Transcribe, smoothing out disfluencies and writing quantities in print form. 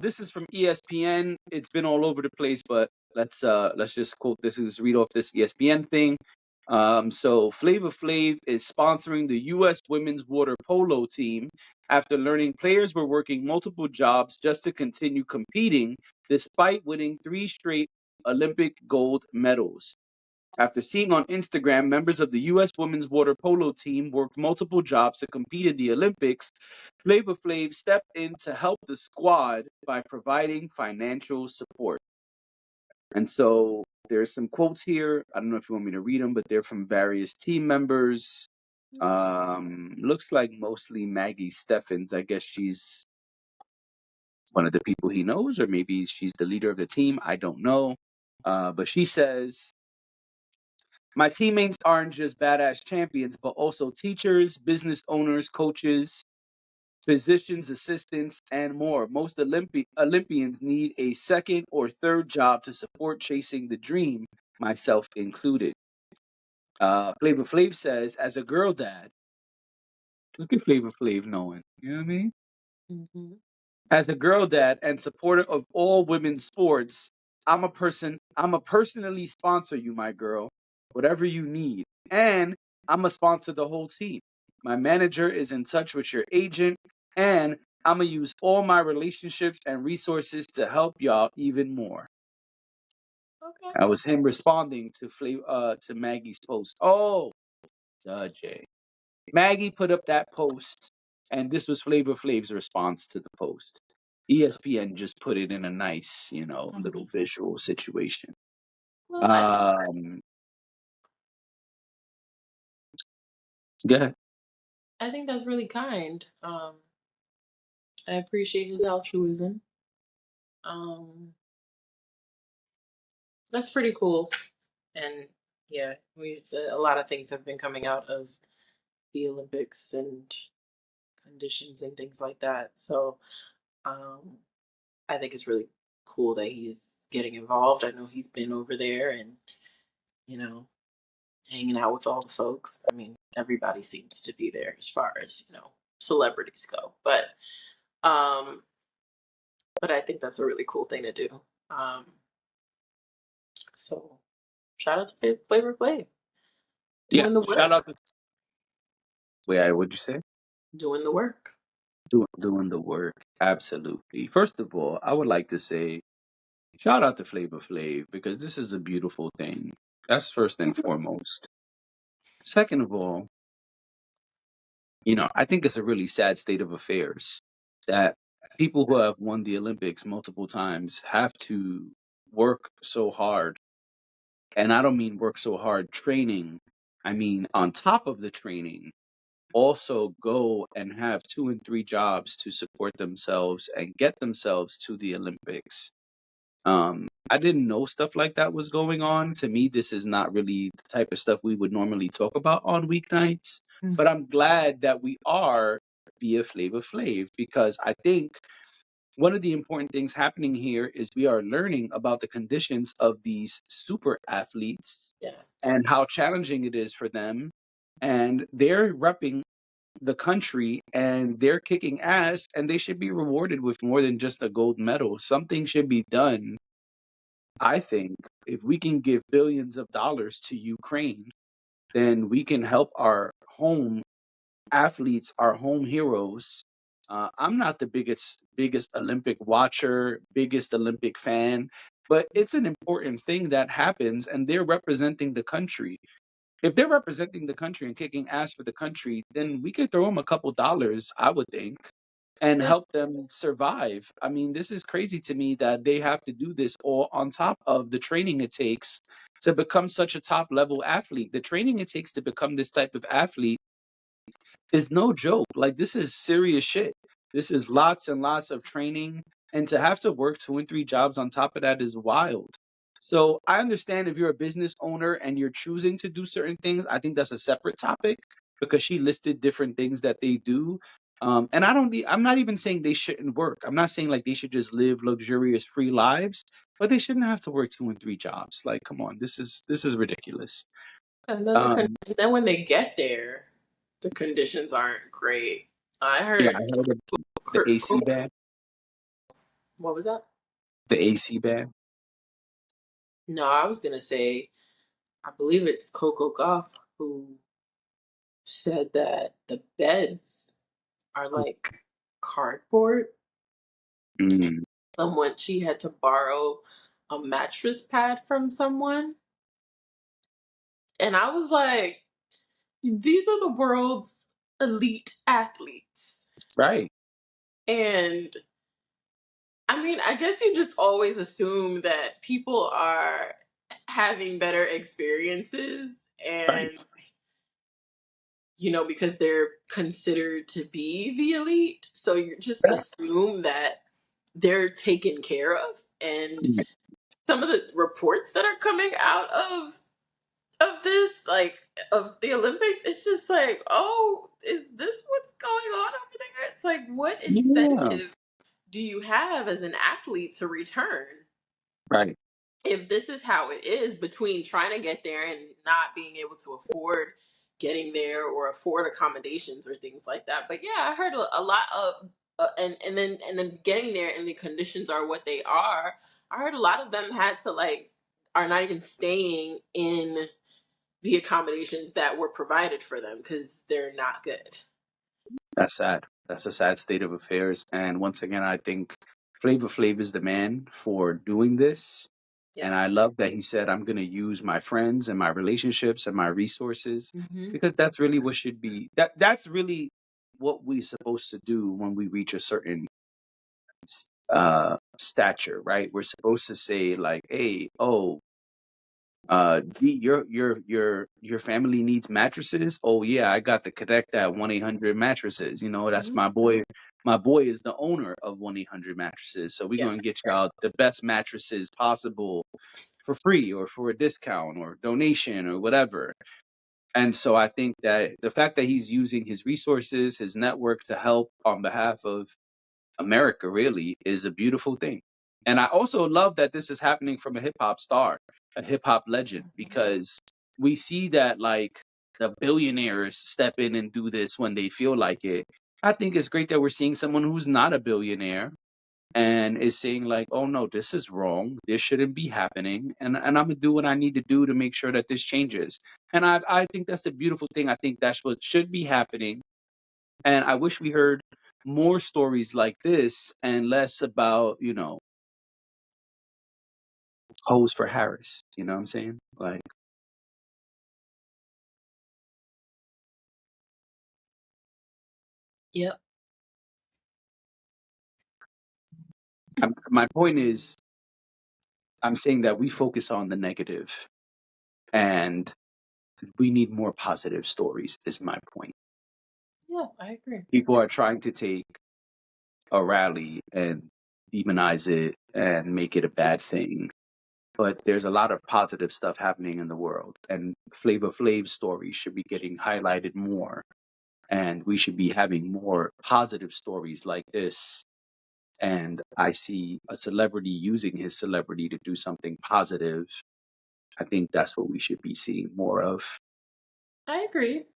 this is from ESPN. It's been all over the place, but let's just quote this. Is read off this ESPN thing. So Flava Flav is sponsoring the U.S. women's water polo team after learning players were working multiple jobs just to continue competing, despite winning 3 straight Olympic gold medals. After seeing on Instagram members of the U.S. women's water polo team worked multiple jobs to compete in the Olympics, Flava Flav stepped in to help the squad by providing financial support. And so there's some quotes here. I don't know if you want me to read them, but they're from various team members. Looks like mostly Maggie Steffens. I guess she's one of the people he knows, or maybe she's the leader of the team. I don't know. But she says, my teammates aren't just badass champions, but also teachers, business owners, coaches, physicians, assistants, and more. Most Olympians need a second or third job to support chasing the dream, myself included. Flava Flav says, as a girl dad, look at Flava Flav knowing, you know what I mean? Mm-hmm. As a girl dad and supporter of all women's sports, I'm a personally sponsor you, my girl, whatever you need. And I'm a sponsor the whole team. My manager is in touch with your agent, and I'm gonna use all my relationships and resources to help y'all even more. Okay. That was him responding to Maggie's post. Oh, Jay. Maggie put up that post, and this was Flava Flav's response to the post. ESPN just put it in a nice, little visual situation. Well, Um, Go ahead. I think that's really kind. I appreciate his altruism. Um, that's pretty cool. And yeah, a lot of things have been coming out of the Olympics and conditions and things like that. So um, I think it's really cool that he's getting involved. I know he's been over there and you know hanging out with all the folks. I mean, everybody seems to be there as far as celebrities go. Um, but I think that's a really cool thing to do. Um, so shout out to Flavor Flav Yeah, doing the shout work, out to wait, what'd you say? doing the work. Doing the work. Absolutely. First of all, I would like to say shout out to Flava Flav because this is a beautiful thing. That's first and foremost. Second of all, I think it's a really sad state of affairs that people who have won the Olympics multiple times have to work so hard. And I don't mean work so hard training. I mean, on top of the training, also go and have 2 and 3 jobs to support themselves and get themselves to the Olympics. I didn't know stuff like that was going on. To me, this is not really the type of stuff we would normally talk about on weeknights. But I'm glad that we are via Flava Flav because I think one of the important things happening here is we are learning about the conditions of these super athletes Yeah. and how challenging it is for them. And they're repping the country and they're kicking ass and they should be rewarded with more than just a gold medal. Something should be done. I think if we can give billions of dollars to Ukraine, then we can help our home athletes, our home heroes. I'm not the biggest Olympic watcher, biggest Olympic fan, but it's an important thing that happens, and they're representing the country. If they're representing the country and kicking ass for the country, then we could throw them a couple dollars, I would think, and Yeah. help them survive. I mean, this is crazy to me that they have to do this all on top of the training it takes to become such a top level athlete. The training it takes to become this type of athlete is no joke. Like, this is serious shit. This is lots and lots of training. And to have to work 2 and 3 jobs on top of that is wild. So I understand if you're a business owner and you're choosing to do certain things, I think that's a separate topic because she listed different things that they do. And I'm not even saying they shouldn't work. I'm not saying like they should just live luxurious free lives, but they shouldn't have to work 2 and 3 jobs. Like, come on, this is ridiculous. And then Um, then when they get there, the conditions aren't great. I yeah, heard I heard of the Kurt, AC bag. What was that? The AC band. No, I was gonna say I believe it's Coco Gauff who said that the beds are like cardboard. Mm, Someone she had to borrow a mattress pad from someone. And I was like, these are the world's elite athletes. right, And I mean, I guess you just always assume that people are having better experiences right. and because they're considered to be the elite. So you just Yeah. assume that they're taken care of. And Mm, some of the reports that are coming out of this, like of the Olympics, it's just like, oh, is this what's going on over there? It's like, what yeah, incentive do you have as an athlete to return right. if this is how it is between trying to get there and not being able to afford getting there or afford accommodations or things like that? But yeah, I heard a lot of and then getting there and the conditions are what they are. I heard a lot of them had to like are not even staying in the accommodations that were provided for them because they're not good. That's sad. That's a sad state of affairs. And once again, I think Flava Flav is the man for doing this. And Yeah. I love that he said, I'm going to use my friends and my relationships and my resources, Hmm. because that's really what should be, that's really what we're supposed to do when we reach a certain stature, right? We're supposed to say like, hey, oh, your family needs mattresses. Oh yeah, I got to connect that 1-800 mattresses. That's Hmm. my boy. My boy is the owner of 1-800 mattresses, so we're Yeah. gonna get y'all the best mattresses possible for free or for a discount or donation or whatever. And so I think that the fact that he's using his resources, his network to help on behalf of America really is a beautiful thing. And I also love that this is happening from a hip hop star, a hip hop legend, because we see that like the billionaires step in and do this when they feel like it. I think it's great that we're seeing someone who's not a billionaire and is saying like, oh no, this is wrong. This shouldn't be happening. And I'm gonna do what I need to do to make sure that this changes. And I think that's a beautiful thing. I think that's what should be happening, and I wish we heard more stories like this and less about, hoes for Harris. You know what I'm saying? Like, Yep. my point is, I'm saying that we focus on the negative and we need more positive stories, is my point. Yeah, I agree. People are trying to take a rally and demonize it and make it a bad thing. But there's a lot of positive stuff happening in the world, and Flava Flav's story should be getting highlighted more, and we should be having more positive stories like this. And I see a celebrity using his celebrity to do something positive. I think that's what we should be seeing more of. I agree.